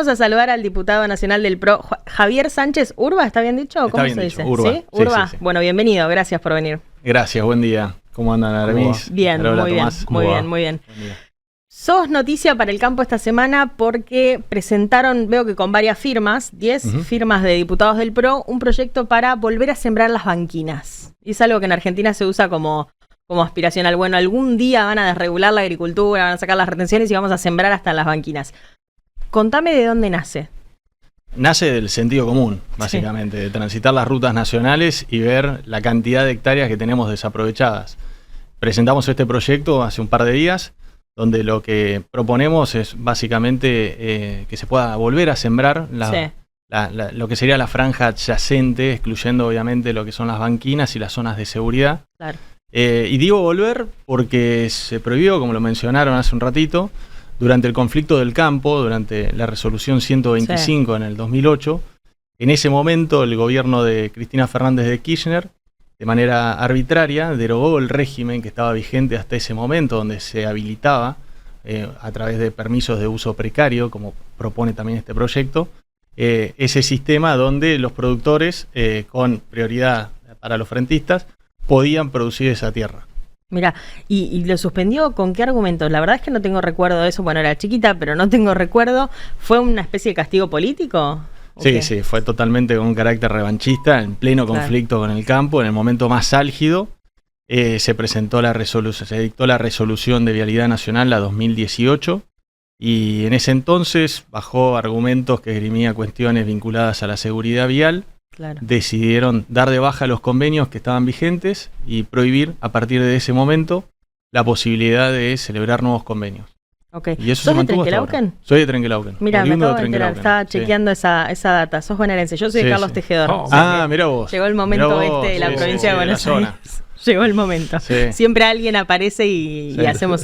Vamos a saludar al diputado nacional del PRO, Javier Sánchez Urba, ¿está bien dicho? ¿Cómo se dice? Urba. ¿Sí? Urba. Sí. Bueno, bienvenido, gracias por venir. Gracias, buen día. ¿Cómo andan, Aramis? Bien, Carola, muy bien, Tomás. muy bien. Sos noticia para el campo esta semana porque presentaron, veo que con varias firmas, 10 firmas de diputados del PRO, un proyecto para volver a sembrar las banquinas. Y es algo que en Argentina se usa como aspiracional. Bueno, algún día van a desregular la agricultura, van a sacar las retenciones y vamos a sembrar hasta en las banquinas. Contame de dónde nace. Nace del sentido común, básicamente, de transitar las rutas nacionales y ver la cantidad de hectáreas que tenemos desaprovechadas. Presentamos este proyecto hace un par de días, donde lo que proponemos es básicamente que se pueda volver a sembrar lo que sería la franja adyacente, excluyendo obviamente lo que son las banquinas y las zonas de seguridad. Claro. Y digo volver porque se prohibió, como lo mencionaron hace un ratito, durante el conflicto del campo, durante la resolución 125 en el 2008. En ese momento el gobierno de Cristina Fernández de Kirchner, de manera arbitraria, derogó el régimen que estaba vigente hasta ese momento, donde se habilitaba a través de permisos de uso precario, como propone también este proyecto, ese sistema donde los productores, con prioridad para los frentistas, podían producir esa tierra. Mira, ¿y lo suspendió con qué argumentos? La verdad es que no tengo recuerdo de eso. Bueno, era chiquita, pero no tengo recuerdo. ¿Fue una especie de castigo político? Sí, fue totalmente con un carácter revanchista, en pleno conflicto con el campo, en el momento más álgido. Se presentó se dictó la resolución de Vialidad Nacional, la 2018, y en ese entonces, bajo argumentos que esgrimía cuestiones vinculadas a la seguridad vial, decidieron dar de baja los convenios que estaban vigentes y prohibir a partir de ese momento la posibilidad de celebrar nuevos convenios. Okay. Y eso ¿Sos se mantuvo de Trenquelauquen? Soy de Trenquelauquen. Mira, me acabo de enterar, estaba chequeando esa data. Sos bonaerense, yo soy de Carlos Tejedor. Mirá vos. Llegó el momento de la provincia de Buenos Aires. Llegó el momento. Siempre alguien aparece y hacemos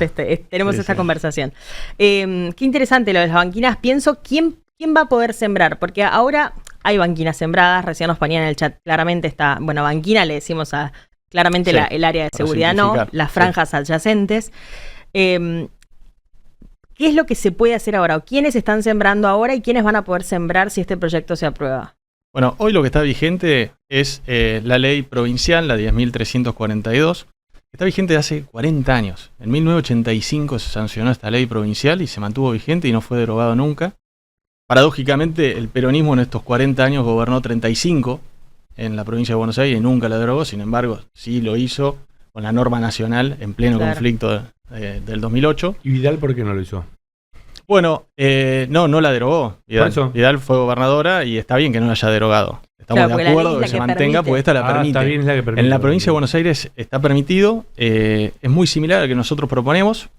tenemos esta conversación. Qué interesante lo de las banquinas. Pienso, ¿quién va a poder sembrar? Porque ahora hay banquinas sembradas, recién nos ponían en el chat, claramente está, bueno, banquina le decimos a claramente el área de seguridad, no, las franjas adyacentes. ¿Qué es lo que se puede hacer ahora? ¿O quiénes están sembrando ahora y quiénes van a poder sembrar si este proyecto se aprueba? Bueno, hoy lo que está vigente es la ley provincial, la 10.342, que está vigente de hace 40 años. En 1985 se sancionó esta ley provincial y se mantuvo vigente y no fue derogado nunca. Paradójicamente, el peronismo en estos 40 años gobernó 35 en la provincia de Buenos Aires y nunca la derogó, sin embargo, sí lo hizo con la norma nacional en pleno conflicto del 2008. ¿Y Vidal por qué no lo hizo? Bueno, no la derogó. Vidal fue gobernadora y está bien que no la haya derogado. Estamos de acuerdo que se mantenga porque esta la permite. Está bien, es la que permite. En la provincia de Buenos Aires está permitido. Es muy similar al que nosotros proponemos.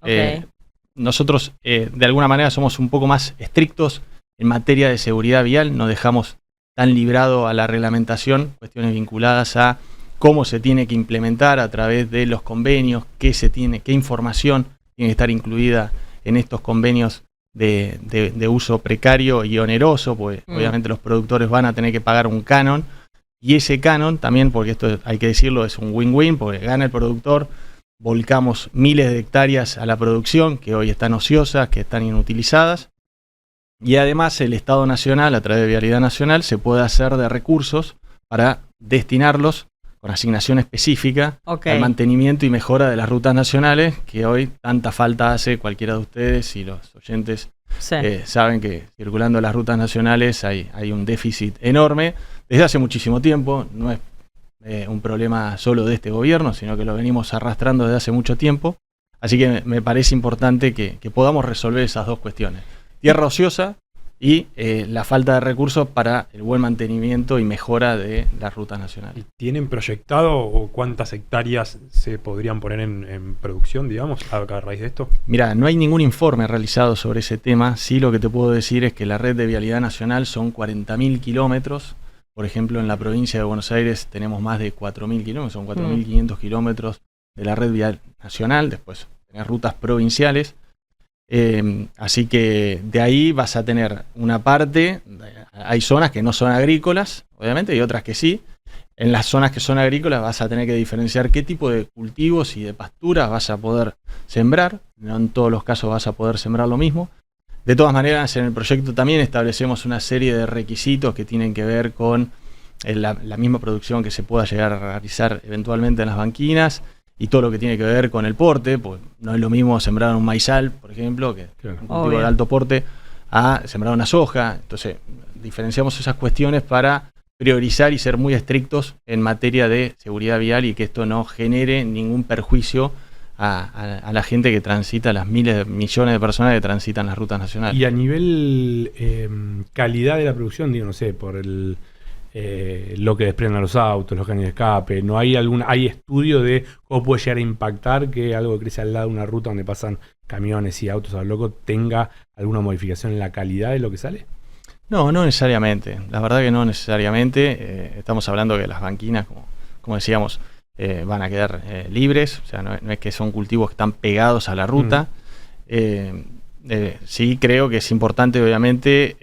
Nosotros, de alguna manera, somos un poco más estrictos en materia de seguridad vial. No dejamos tan librado a la reglamentación cuestiones vinculadas a cómo se tiene que implementar a través de los convenios, qué información tiene que estar incluida en estos convenios de uso precario y oneroso, pues obviamente los productores van a tener que pagar un canon, y ese canon también, porque esto hay que decirlo, es un win-win, porque gana el productor, volcamos miles de hectáreas a la producción que hoy están ociosas, que están inutilizadas, y además el Estado Nacional, a través de Vialidad Nacional, se puede hacer de recursos para destinarlos con asignación específica al mantenimiento y mejora de las rutas nacionales, que hoy tanta falta hace. Cualquiera de ustedes y los oyentes saben que circulando las rutas nacionales hay un déficit enorme desde hace muchísimo tiempo. No es un problema solo de este gobierno, sino que lo venimos arrastrando desde hace mucho tiempo. Así que me parece importante que podamos resolver esas dos cuestiones. Tierra ociosa y la falta de recursos para el buen mantenimiento y mejora de las rutas nacionales. ¿Tienen proyectado o cuántas hectáreas se podrían poner en producción, digamos, a raíz de esto? Mira, no hay ningún informe realizado sobre ese tema. Sí, lo que te puedo decir es que la red de Vialidad Nacional son 40.000 kilómetros. Por ejemplo, en la provincia de Buenos Aires tenemos más de 4.000 kilómetros, son 4.500 kilómetros de la red vial nacional. Después tenés rutas provinciales. Así que de ahí vas a tener una parte, hay zonas que no son agrícolas, obviamente, y otras que sí. En las zonas que son agrícolas vas a tener que diferenciar qué tipo de cultivos y de pasturas vas a poder sembrar. No en todos los casos vas a poder sembrar lo mismo. De todas maneras, en el proyecto también establecemos una serie de requisitos que tienen que ver con la misma producción que se pueda llegar a realizar eventualmente en las banquinas y todo lo que tiene que ver con el porte, pues no es lo mismo sembrar un maizal, por ejemplo, que un cultivo de alto porte, a sembrar una soja. Entonces, diferenciamos esas cuestiones para priorizar y ser muy estrictos en materia de seguridad vial y que esto no genere ningún perjuicio a la gente que transita, las millones de personas que transitan las rutas nacionales. Y a nivel calidad de la producción, digo, no sé, por lo que desprenden los autos, los caños de escape, ¿no hay hay estudio de cómo puede llegar a impactar que algo que crece al lado de una ruta donde pasan camiones y autos a lo loco tenga alguna modificación en la calidad de lo que sale? No, no necesariamente. La verdad que no necesariamente. Estamos hablando que las banquinas, como decíamos, van a quedar libres, o sea, no es que son cultivos que están pegados a la ruta. Sí creo que es importante, obviamente,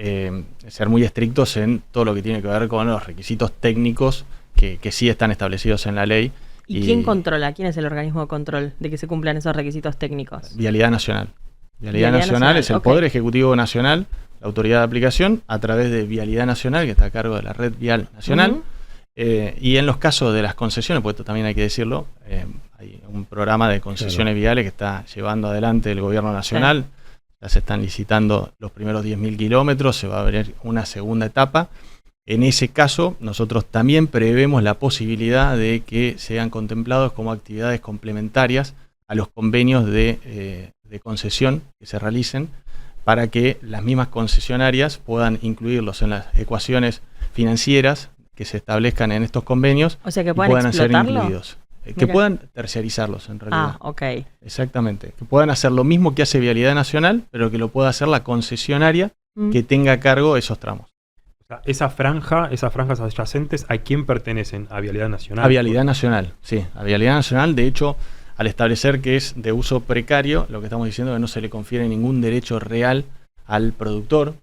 ser muy estrictos en todo lo que tiene que ver con los requisitos técnicos que sí están establecidos en la ley. ¿Y quién controla? ¿Quién es el organismo de control de que se cumplan esos requisitos técnicos? Vialidad Nacional. Vialidad Nacional es el Poder Ejecutivo Nacional, la autoridad de aplicación, a través de Vialidad Nacional, que está a cargo de la Red Vial Nacional. Y en los casos de las concesiones, pues esto también hay que decirlo, hay un programa de concesiones viales que está llevando adelante el gobierno nacional. Ya se están licitando los primeros 10.000 kilómetros, se va a abrir una segunda etapa. En ese caso, nosotros también prevemos la posibilidad de que sean contemplados como actividades complementarias a los convenios de concesión que se realicen, para que las mismas concesionarias puedan incluirlos en las ecuaciones financieras que se establezcan en estos convenios. O sea, que puedan ser incluidos. Que puedan terciarizarlos, en realidad. Ah, ok. Exactamente. Que puedan hacer lo mismo que hace Vialidad Nacional, pero que lo pueda hacer la concesionaria que tenga a cargo esos tramos. O sea, esas franjas adyacentes, ¿a quién pertenecen? ¿A Vialidad Nacional? A Vialidad Nacional, sí. A Vialidad Nacional, de hecho, al establecer que es de uso precario, lo que estamos diciendo es que no se le confiere ningún derecho real al productor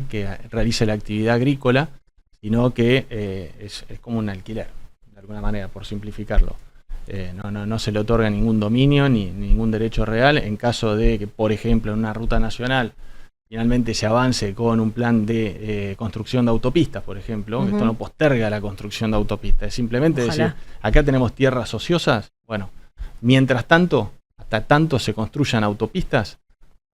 que realice la actividad agrícola, sino que es como un alquiler, de alguna manera, por simplificarlo. No se le otorga ningún dominio ni ningún derecho real en caso de que, por ejemplo, en una ruta nacional finalmente se avance con un plan de construcción de autopistas, por ejemplo. Esto no posterga la construcción de autopistas, es simplemente decir, acá tenemos tierras ociosas, bueno, mientras tanto, hasta tanto se construyan autopistas,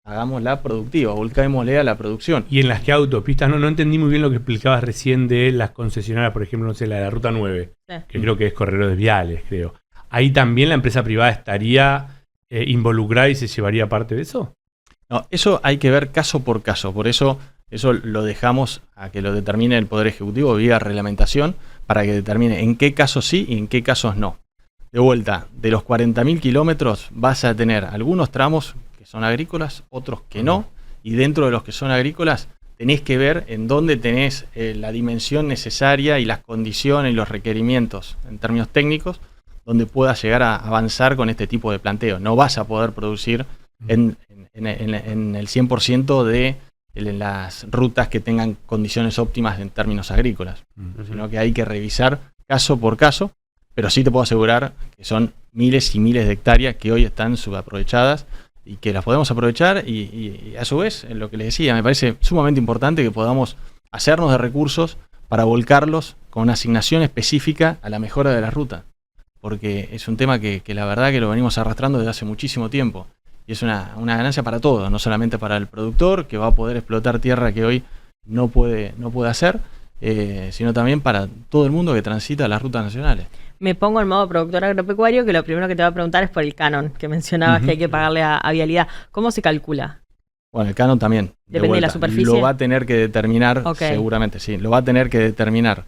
hagámosla productiva, volcámosle a la producción. Y en las que autopistas, no entendí muy bien lo que explicabas recién de las concesionarias, por ejemplo, no sé, la de la Ruta 9, que creo que es Corredores Viales, creo. ¿Ahí también la empresa privada estaría involucrada y se llevaría parte de eso? No, eso hay que ver caso por caso, por eso lo dejamos a que lo determine el Poder Ejecutivo vía reglamentación, para que determine en qué casos sí y en qué casos no. De vuelta, de los 40.000 kilómetros vas a tener algunos tramos son agrícolas, otros que no, y dentro de los que son agrícolas tenés que ver en dónde tenés la dimensión necesaria y las condiciones y los requerimientos en términos técnicos donde puedas llegar a avanzar con este tipo de planteo. No vas a poder producir en el 100% de las rutas que tengan condiciones óptimas en términos agrícolas, sino que hay que revisar caso por caso, pero sí te puedo asegurar que son miles y miles de hectáreas que hoy están subaprovechadas y que las podemos aprovechar y a su vez, en lo que les decía, me parece sumamente importante que podamos hacernos de recursos para volcarlos con una asignación específica a la mejora de la ruta, porque es un tema que la verdad que lo venimos arrastrando desde hace muchísimo tiempo y es una ganancia para todos, no solamente para el productor, que va a poder explotar tierra que hoy no puede hacer, sino también para todo el mundo que transita las rutas nacionales. Me pongo en modo productor agropecuario, que lo primero que te va a preguntar es por el canon, que mencionabas que hay que pagarle a Vialidad. ¿Cómo se calcula? Bueno, el canon también. Depende de la superficie. Lo va a tener que determinar, seguramente sí, lo va a tener que determinar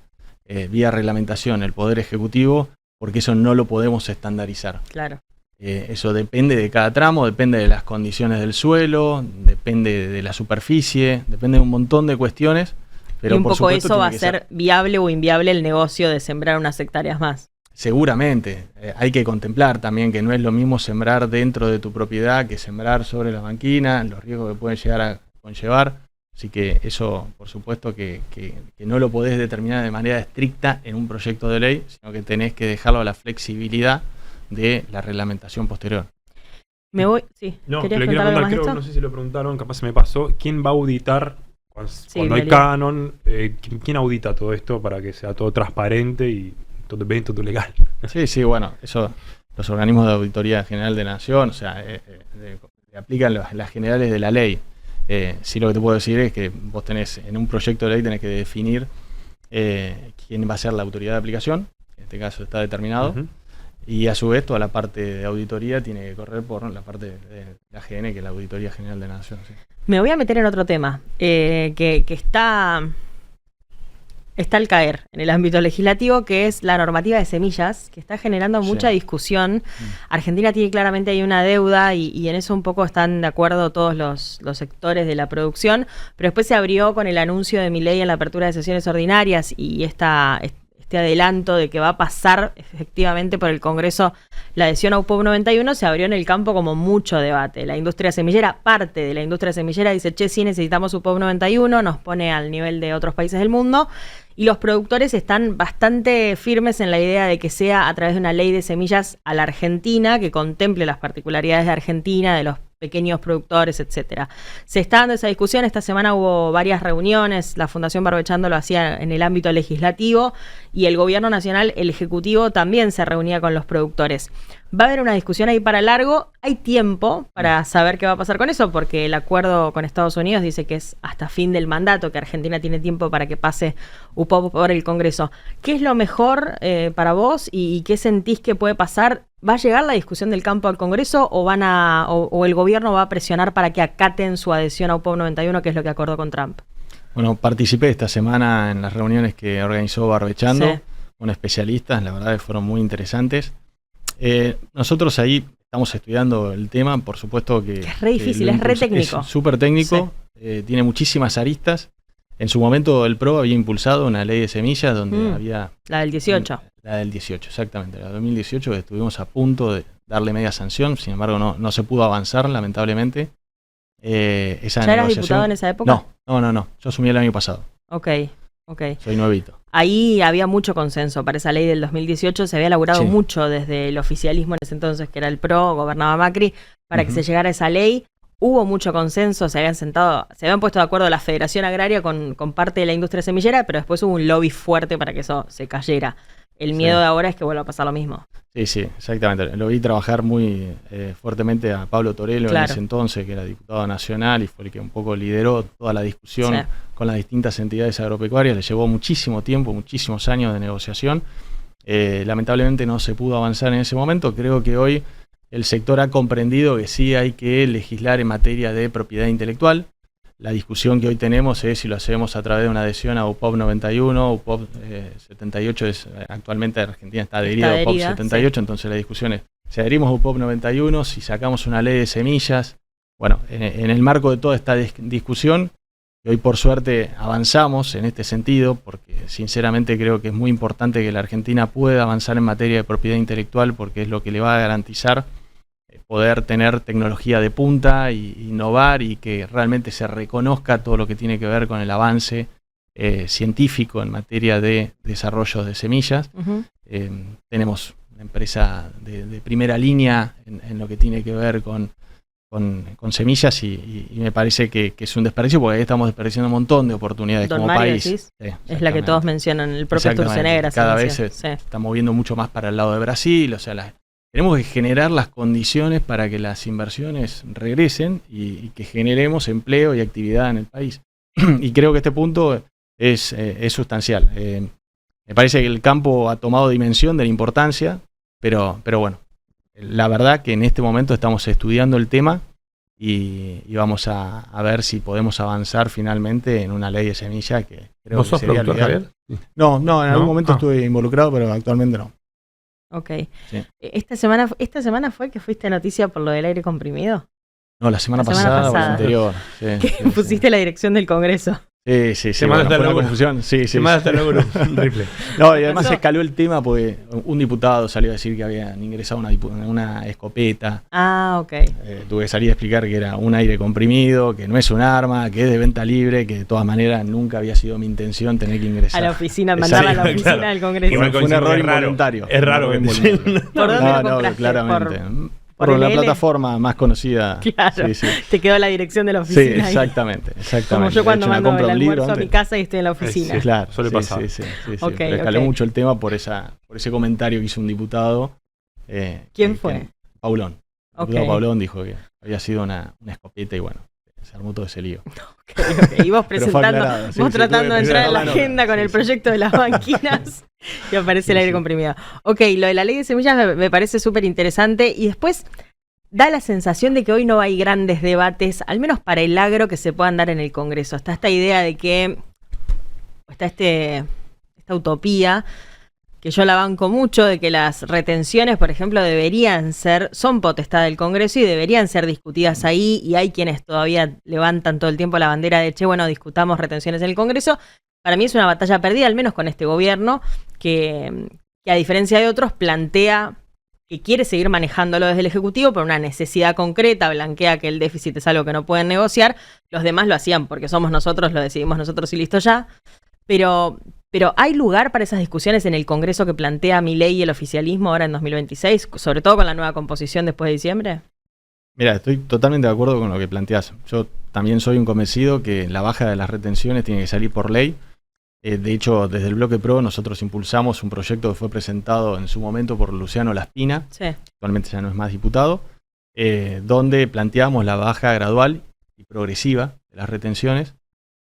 vía reglamentación el Poder Ejecutivo, porque eso no lo podemos estandarizar. Claro. Eso depende de cada tramo, depende de las condiciones del suelo, depende de la superficie, depende de un montón de cuestiones. Pero y un poco eso va a ser viable o inviable el negocio de sembrar unas hectáreas más. Seguramente. Hay que contemplar también que no es lo mismo sembrar dentro de tu propiedad que sembrar sobre la banquina, los riesgos que pueden llegar a conllevar. Así que eso, por supuesto, que no lo podés determinar de manera estricta en un proyecto de ley, sino que tenés que dejarlo a la flexibilidad de la reglamentación posterior. Me voy, sí. No, ¿Querías le quería contar algo preguntar, más de creo, esto? no sé si lo preguntaron, capaz se me pasó. ¿Quién va a auditar cuando hay Lali. canon? ¿Quién audita todo esto para que sea todo transparente y todo bien, todo legal? Sí, bueno, eso los organismos de auditoría general de Nación, o sea, le aplican las generales de la ley. Sí, lo que te puedo decir es que vos tenés, en un proyecto de ley tenés que definir quién va a ser la autoridad de aplicación, en este caso está determinado, y a su vez toda la parte de auditoría tiene que correr por la parte de la AGN, que es la Auditoría General de Nación. Sí. Me voy a meter en otro tema que está al caer en el ámbito legislativo, que es la normativa de semillas, que está generando mucha discusión. Argentina tiene claramente ahí una deuda y en eso un poco están de acuerdo todos los sectores de la producción, pero después se abrió con el anuncio de Milei en la apertura de sesiones ordinarias y este adelanto de que va a pasar efectivamente por el Congreso la adhesión a UPOV 91, se abrió en el campo como mucho debate. La industria semillera, parte de la industria semillera, dice, che, sí necesitamos UPOV 91, nos pone al nivel de otros países del mundo, y los productores están bastante firmes en la idea de que sea a través de una ley de semillas a la Argentina, que contemple las particularidades de Argentina, de los pequeños productores, etcétera. Se está dando esa discusión, esta semana hubo varias reuniones, la Fundación Barbechando lo hacía en el ámbito legislativo y el gobierno nacional, el ejecutivo también se reunía con los productores. Va a haber una discusión ahí para largo, hay tiempo para saber qué va a pasar con eso, porque el acuerdo con Estados Unidos dice que es hasta fin del mandato, que Argentina tiene tiempo para que pase UPOV por el Congreso. ¿Qué es lo mejor para vos y qué sentís que puede pasar? ¿Va a llegar la discusión del campo al Congreso o el gobierno va a presionar para que acaten su adhesión a UPOV 91, que es lo que acordó con Trump? Bueno, participé esta semana en las reuniones que organizó Barbechando con especialistas, la verdad que fueron muy interesantes. Nosotros ahí estamos estudiando el tema, por supuesto que es re difícil, es re técnico. Es súper técnico, tiene muchísimas aristas. En su momento el PRO había impulsado una ley de semillas donde había... La del 18. La del 18, exactamente. La del 2018 que estuvimos a punto de darle media sanción, sin embargo no se pudo avanzar, lamentablemente. Esa ¿Ya eras diputado en esa época? No. Yo asumí el año pasado. Ok. Soy nuevito. Ahí había mucho consenso para esa ley del 2018, se había elaborado mucho desde el oficialismo en ese entonces, que era el PRO, gobernaba Macri, para que se llegara a esa ley. Hubo mucho consenso, se habían puesto de acuerdo la Federación Agraria con parte de la industria semillera, pero después hubo un lobby fuerte para que eso se cayera. El miedo de ahora es que vuelva a pasar lo mismo. Sí, exactamente. Lo vi trabajar muy fuertemente a Pablo Torello en ese entonces, que era diputado nacional y fue el que un poco lideró toda la discusión con las distintas entidades agropecuarias. Le llevó muchísimo tiempo, muchísimos años de negociación. Lamentablemente no se pudo avanzar en ese momento. Creo que hoy el sector ha comprendido que sí hay que legislar en materia de propiedad intelectual. La discusión que hoy tenemos es si lo hacemos a través de una adhesión a UPOV 91, UPOV 78 actualmente Argentina está adherida a UPOV 78, entonces la discusión es si adherimos a UPOV 91, si sacamos una ley de semillas. Bueno, en el marco de toda esta discusión, y hoy por suerte avanzamos en este sentido, porque sinceramente creo que es muy importante que la Argentina pueda avanzar en materia de propiedad intelectual, porque es lo que le va a garantizar poder tener tecnología de punta, e innovar y que realmente se reconozca todo lo que tiene que ver con el avance científico en materia de desarrollo de semillas. Tenemos una empresa de primera línea en lo que tiene que ver con semillas y me parece que es un desperdicio porque ahí estamos desperdiciando un montón de oportunidades como país. Es la que todos mencionan, el propio Sturzenegger. Cada vez se está moviendo mucho más para el lado de Brasil, o sea, tenemos que generar las condiciones para que las inversiones regresen y que generemos empleo y actividad en el país. Y creo que este punto es sustancial. Me parece que el campo ha tomado dimensión de la importancia, pero bueno, la verdad que en este momento estamos estudiando el tema y vamos a ver si podemos avanzar finalmente en una ley de semilla que creo que sería legal. No, en algún momento estuve involucrado, pero actualmente no. Ok. Sí. ¿Esta semana fue que fuiste noticia por lo del aire comprimido? No, la semana pasada o la anterior. Pusiste la dirección del Congreso. Sí. Fue una confusión. Sí. No, y además escaló el tema porque un diputado salió a decir que habían ingresado una escopeta. Ah, ok. Tuve que salir a explicar que era un aire comprimido, que no es un arma, que es de venta libre, que de todas maneras nunca había sido mi intención tener que ingresar. A la oficina, mandarla a la oficina del Congreso. Fue un error involuntario. Es raro que ¿Por dónde lo compraste? Claramente. Por la plataforma más conocida. Claro, sí. Te quedó la dirección de la oficina. Sí, exactamente. Como yo cuando mando el almuerzo a mi casa y estoy en la oficina. Sí, claro. Suele pasar. Sí. Pero escaló mucho el tema por ese comentario que hizo un diputado. ¿Quién fue? Paulón. El diputado Paulón dijo que había sido una escopeta y bueno, se armó todo ese lío. Y vos presentando, vos tratando de entrar en la agenda con el proyecto de las banquinas y aparece el aire comprimido. Ok, lo de la ley de semillas me parece súper interesante y después da la sensación de que hoy no hay grandes debates, al menos para el agro, que se puedan dar en el Congreso. Está esta idea de que, está esta utopía, que yo la banco mucho, de que las retenciones, por ejemplo, son potestad del Congreso y deberían ser discutidas ahí, y hay quienes todavía levantan todo el tiempo la bandera de, discutamos retenciones en el Congreso. Para mí es una batalla perdida, al menos con este gobierno, que a diferencia de otros plantea que quiere seguir manejándolo desde el Ejecutivo por una necesidad concreta, blanquea que el déficit es algo que no pueden negociar. Los demás lo hacían porque somos nosotros, lo decidimos nosotros y listo ya. Pero ¿hay lugar para esas discusiones en el Congreso que plantea Milei y el oficialismo ahora en 2026, sobre todo con la nueva composición después de diciembre? Mira, estoy totalmente de acuerdo con lo que planteás. Yo también soy un convencido que la baja de las retenciones tiene que salir por ley. De hecho, desde el Bloque Pro nosotros impulsamos un proyecto que fue presentado en su momento por Luciano Laspina, actualmente ya no es más diputado, donde planteamos la baja gradual y progresiva de las retenciones,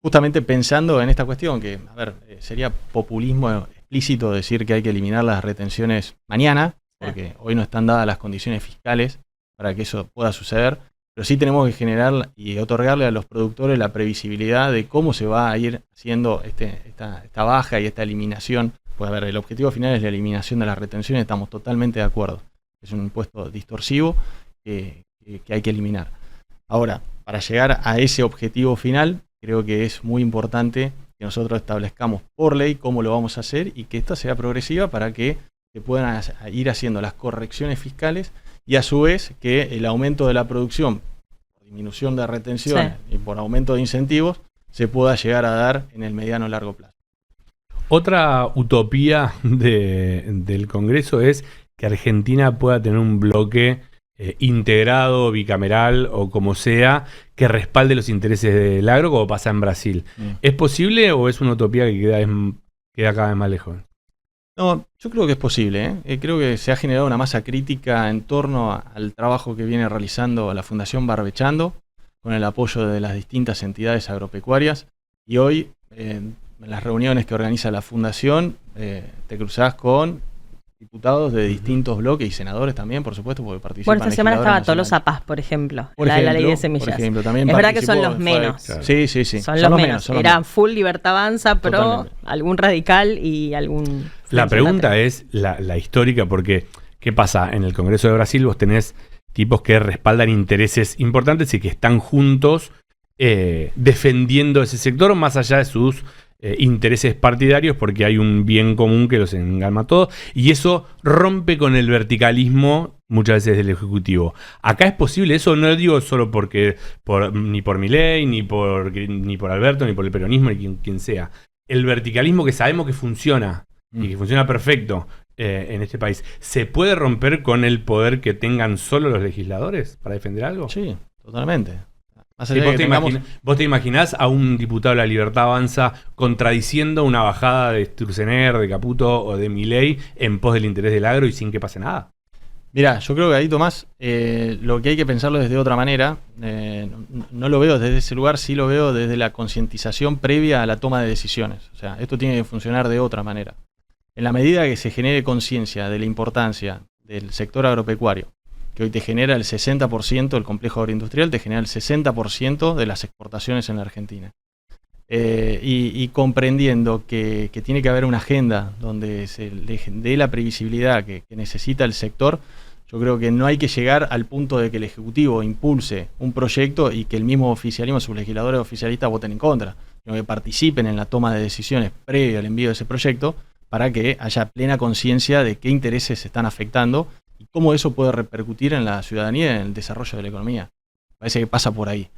justamente pensando en esta cuestión, que, sería populismo explícito decir que hay que eliminar las retenciones mañana, porque hoy no están dadas las condiciones fiscales para que eso pueda suceder, pero sí tenemos que generar y otorgarle a los productores la previsibilidad de cómo se va a ir haciendo esta baja y esta eliminación. Pues el objetivo final es la eliminación de las retenciones, estamos totalmente de acuerdo. Es un impuesto distorsivo que hay que eliminar. Ahora, para llegar a ese objetivo final, creo que es muy importante que nosotros establezcamos por ley cómo lo vamos a hacer y que esta sea progresiva para que se puedan ir haciendo las correcciones fiscales y a su vez que el aumento de la producción, por disminución de retenciones y por aumento de incentivos, se pueda llegar a dar en el mediano y largo plazo. Otra utopía del Congreso es que Argentina pueda tener un bloque integrado, bicameral o como sea, que respalde los intereses del agro como pasa en Brasil. ¿Es posible o es una utopía que queda cada vez más lejos? No, yo creo que es posible. Creo que se ha generado una masa crítica en torno al trabajo que viene realizando la Fundación Barbechando, con el apoyo de las distintas entidades agropecuarias. Y hoy, en las reuniones que organiza la Fundación, te cruzás con diputados de distintos bloques y senadores también, por supuesto, porque participan. Bueno, esta semana estaba Tolosa Paz, por ejemplo, la de la ley de semillas. Por ejemplo, también es verdad que son los menos. Claro. Sí. Son los menos. Era full Libertad Avanza, pero algún radical y algún... La pregunta es la histórica, porque ¿qué pasa? En el Congreso de Brasil vos tenés tipos que respaldan intereses importantes y que están juntos defendiendo ese sector más allá de sus intereses partidarios, porque hay un bien común que los engalma a todos, y eso rompe con el verticalismo muchas veces del Ejecutivo. Acá es posible eso, no lo digo solo ni por Milei, ni por Alberto, ni por el peronismo, ni quien sea. El verticalismo que sabemos que funciona, y que funciona perfecto en este país, ¿se puede romper con el poder que tengan solo los legisladores para defender algo? Sí, totalmente. Sí, ¿Vos te imaginás a un diputado de la Libertad Avanza contradiciendo una bajada de Sturzenegger, de Caputo o de Milei en pos del interés del agro y sin que pase nada? Mirá, yo creo que ahí, Tomás, lo que hay que pensarlo desde otra manera, no lo veo desde ese lugar, sí lo veo desde la concientización previa a la toma de decisiones. O sea, esto tiene que funcionar de otra manera. En la medida que se genere conciencia de la importancia del sector agropecuario, que hoy te genera el 60% del complejo agroindustrial, te genera el 60% de las exportaciones en la Argentina. Y comprendiendo que tiene que haber una agenda donde se le dé la previsibilidad que necesita el sector, yo creo que no hay que llegar al punto de que el Ejecutivo impulse un proyecto y que el mismo oficialismo, sus legisladores oficialistas voten en contra, sino que participen en la toma de decisiones previa al envío de ese proyecto para que haya plena conciencia de qué intereses se están afectando y cómo eso puede repercutir en la ciudadanía y en el desarrollo de la economía. Parece que pasa por ahí.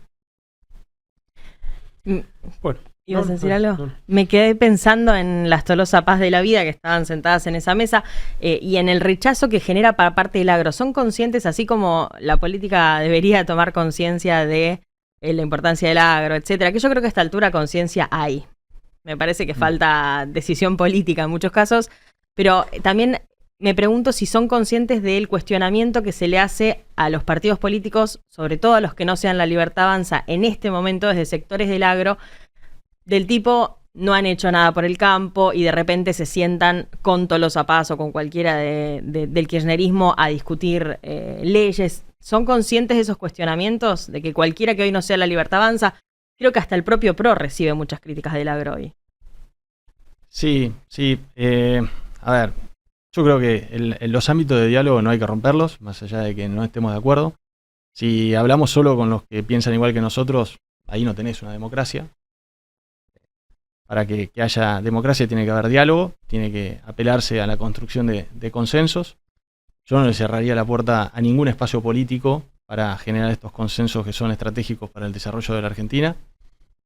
Bueno, ¿Ibas a decir algo? Me quedé pensando en las Tolosa Paz de la vida que estaban sentadas en esa mesa y en el rechazo que genera para parte del agro. ¿Son conscientes, así como la política debería tomar conciencia de la importancia del agro, etcétera? Que yo creo que a esta altura conciencia hay. Me parece que falta decisión política en muchos casos, pero también me pregunto si son conscientes del cuestionamiento que se le hace a los partidos políticos, sobre todo a los que no sean La Libertad Avanza, en este momento desde sectores del agro, del tipo, no han hecho nada por el campo y de repente se sientan con Tolosa Paz o con cualquiera del kirchnerismo a discutir leyes. ¿Son conscientes de esos cuestionamientos? De que cualquiera que hoy no sea La Libertad Avanza, creo que hasta el propio PRO recibe muchas críticas del agro hoy. Sí. A ver, yo creo que en los ámbitos de diálogo no hay que romperlos, más allá de que no estemos de acuerdo. Si hablamos solo con los que piensan igual que nosotros, ahí no tenés una democracia. Para que haya democracia tiene que haber diálogo, tiene que apelarse a la construcción de consensos. Yo no le cerraría la puerta a ningún espacio político para generar estos consensos que son estratégicos para el desarrollo de la Argentina.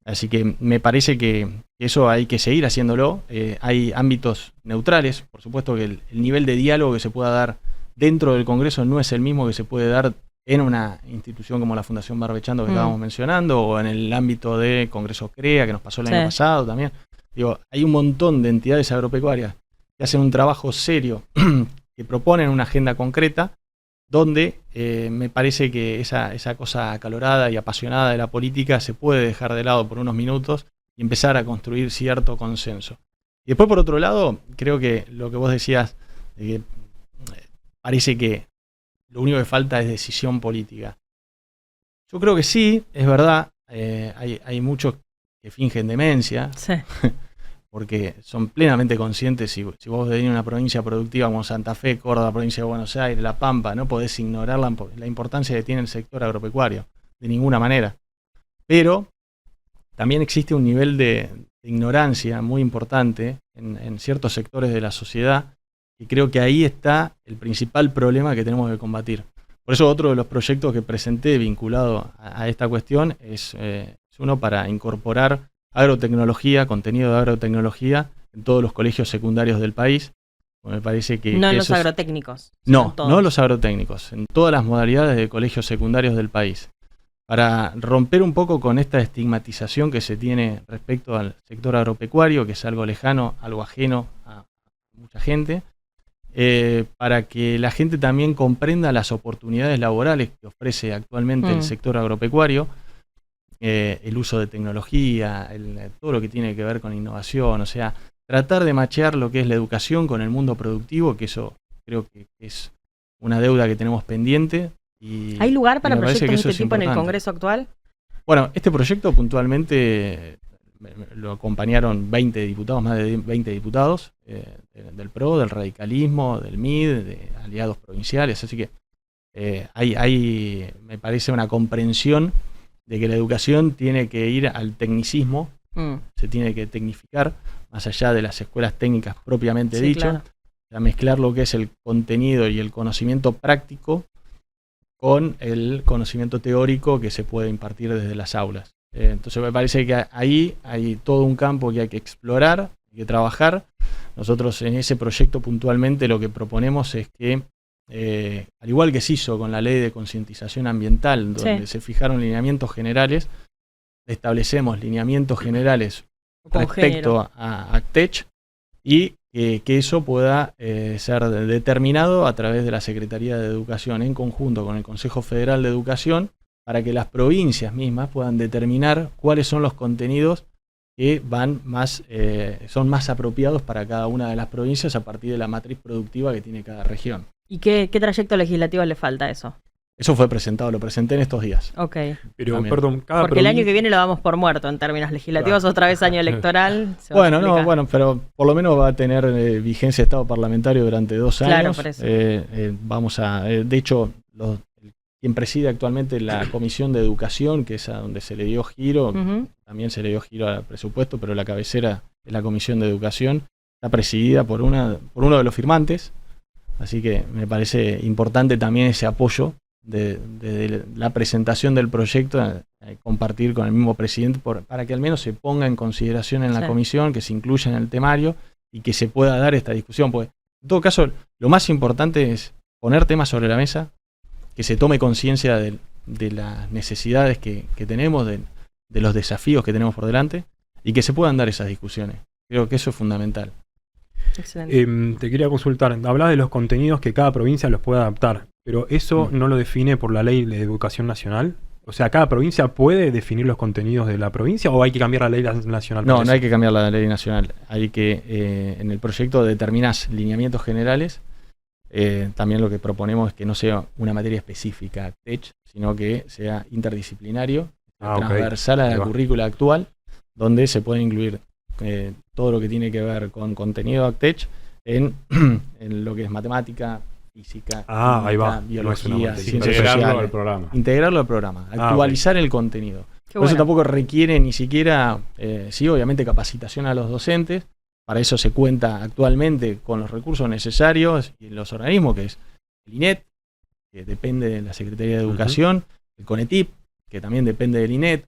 Así que me parece que eso hay que seguir haciéndolo. Hay ámbitos neutrales, por supuesto que el nivel de diálogo que se pueda dar dentro del Congreso no es el mismo que se puede dar en una institución como la Fundación Barbechando que estábamos mencionando, o en el ámbito de Congreso CREA, que nos pasó el año pasado también. Digo, hay un montón de entidades agropecuarias que hacen un trabajo serio, que proponen una agenda concreta, donde me parece que esa cosa acalorada y apasionada de la política se puede dejar de lado por unos minutos y empezar a construir cierto consenso. Y después, por otro lado, creo que lo que vos decías, de que parece que lo único que falta es decisión política. Yo creo que sí, es verdad, hay muchos que fingen demencia, sí. Porque son plenamente conscientes, si vos venís de una provincia productiva como Santa Fe, Córdoba, provincia de Buenos Aires, La Pampa, no podés ignorar la importancia que tiene el sector agropecuario, de ninguna manera. Pero también existe un nivel de ignorancia muy importante en ciertos sectores de la sociedad, y creo que ahí está el principal problema que tenemos que combatir. Por eso otro de los proyectos que presenté vinculado a esta cuestión es uno para incorporar agrotecnología, contenido de agrotecnología en todos los colegios secundarios del país. Me parece que no en los agrotécnicos. No los agrotécnicos, en todas las modalidades de colegios secundarios del país. Para romper un poco con esta estigmatización que se tiene respecto al sector agropecuario, que es algo lejano, algo ajeno a mucha gente, para que la gente también comprenda las oportunidades laborales que ofrece actualmente el sector agropecuario, el uso de tecnología, todo lo que tiene que ver con innovación, o sea, tratar de machear lo que es la educación con el mundo productivo, que eso creo que es una deuda que tenemos pendiente. ¿Hay lugar para proyectos de este tipo en el Congreso actual? Bueno, este proyecto puntualmente lo acompañaron 20 diputados, más de 20 diputados del PRO, del radicalismo, del MID, de aliados provinciales, así que hay, me parece, una comprensión de que la educación tiene que ir al tecnicismo, se tiene que tecnificar, más allá de las escuelas técnicas propiamente dicho, claro. A mezclar lo que es el contenido y el conocimiento práctico con el conocimiento teórico que se puede impartir desde las aulas. Entonces me parece que ahí hay todo un campo que hay que explorar, hay que trabajar. Nosotros en ese proyecto puntualmente lo que proponemos es que, al igual que se hizo con la ley de concientización ambiental, donde se fijaron lineamientos generales, establecemos lineamientos generales respecto a ACTECH y que eso pueda ser determinado a través de la Secretaría de Educación en conjunto con el Consejo Federal de Educación, para que las provincias mismas puedan determinar cuáles son los contenidos que son más apropiados para cada una de las provincias a partir de la matriz productiva que tiene cada región. ¿Y qué trayecto legislativo le falta a eso? Eso fue presentado, lo presenté en estos días. Ok. Pero, perdón, porque el año que viene lo damos por muerto en términos legislativos, claro. Otra vez año electoral. Pero por lo menos va a tener vigencia de estado parlamentario durante 2 años. Claro, por eso. De hecho, quien preside actualmente la Comisión de Educación, que es a donde se le dio giro, también se le dio giro al presupuesto, pero la cabecera es la Comisión de Educación, está presidida por uno de los firmantes, así que me parece importante también ese apoyo de la presentación del proyecto, compartir con el mismo presidente para que al menos se ponga en consideración en la comisión, que se incluya en el temario y que se pueda dar esta discusión. Porque en todo caso, lo más importante es poner temas sobre la mesa, que se tome conciencia de las necesidades que tenemos, de los desafíos que tenemos por delante y que se puedan dar esas discusiones. Creo que eso es fundamental. Excelente. Te quería consultar, hablabas de los contenidos que cada provincia los puede adaptar, pero ¿eso no lo define por la ley de educación nacional? O sea, ¿cada provincia puede definir los contenidos de la provincia o hay que cambiar la ley nacional? No, no hay que cambiar la ley nacional. Hay que, en el proyecto determinás lineamientos generales. También lo que proponemos es que no sea una materia específica TECH, sino que sea interdisciplinario, transversal a la currícula actual, donde se puede incluir todo lo que tiene que ver con contenido ACTECH en lo que es matemática, física, química, biología, ciencias sociales. Integrarlo al programa, actualizar el contenido. Por eso tampoco requiere ni siquiera, sí, obviamente capacitación a los docentes. Para eso se cuenta actualmente con los recursos necesarios y los organismos, que es el INET, que depende de la Secretaría de Educación, el CONETIP, que también depende del INET,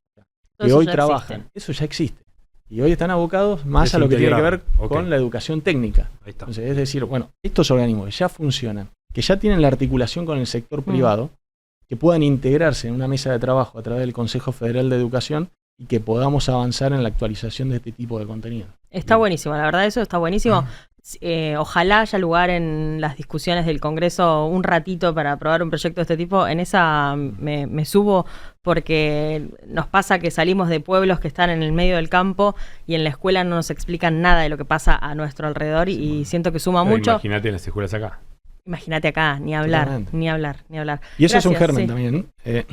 que hoy trabajan. Eso ya existe. Y hoy están abocados más a lo que tiene que ver con la educación técnica. Entonces, es decir, bueno, estos organismos que ya funcionan, que ya tienen la articulación con el sector privado, que puedan integrarse en una mesa de trabajo a través del Consejo Federal de Educación y que podamos avanzar en la actualización de este tipo de contenido. Está buenísimo, la verdad eso está buenísimo. Ojalá haya lugar en las discusiones del Congreso un ratito para aprobar un proyecto de este tipo. En esa me subo porque nos pasa que salimos de pueblos que están en el medio del campo y en la escuela no nos explican nada de lo que pasa a nuestro alrededor y siento que suma mucho. Imagínate en las escuelas acá. Imagínate acá, ni hablar, ni hablar. Y eso es un germen también.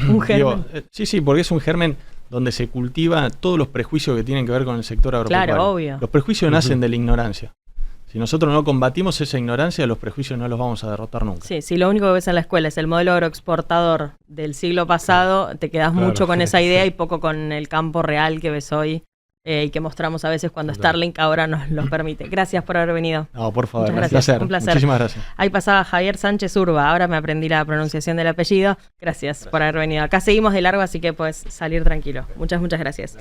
Un germen. Sí, porque es un germen donde se cultiva todos los prejuicios que tienen que ver con el sector agropecuario. Claro, obvio. Los prejuicios nacen de la ignorancia. Si nosotros no combatimos esa ignorancia, los prejuicios no los vamos a derrotar nunca. Sí, si lo único que ves en la escuela es el modelo agroexportador del siglo pasado, te quedás mucho con esa idea y poco con el campo real que ves hoy y que mostramos a veces cuando Starlink ahora nos lo permite. Gracias por haber venido. No, por favor, un placer. Muchísimas gracias. Ahí pasaba Javier Sánchez Urba, ahora me aprendí la pronunciación del apellido. Gracias por haber venido. Acá seguimos de largo, así que puedes salir tranquilo. Muchas gracias.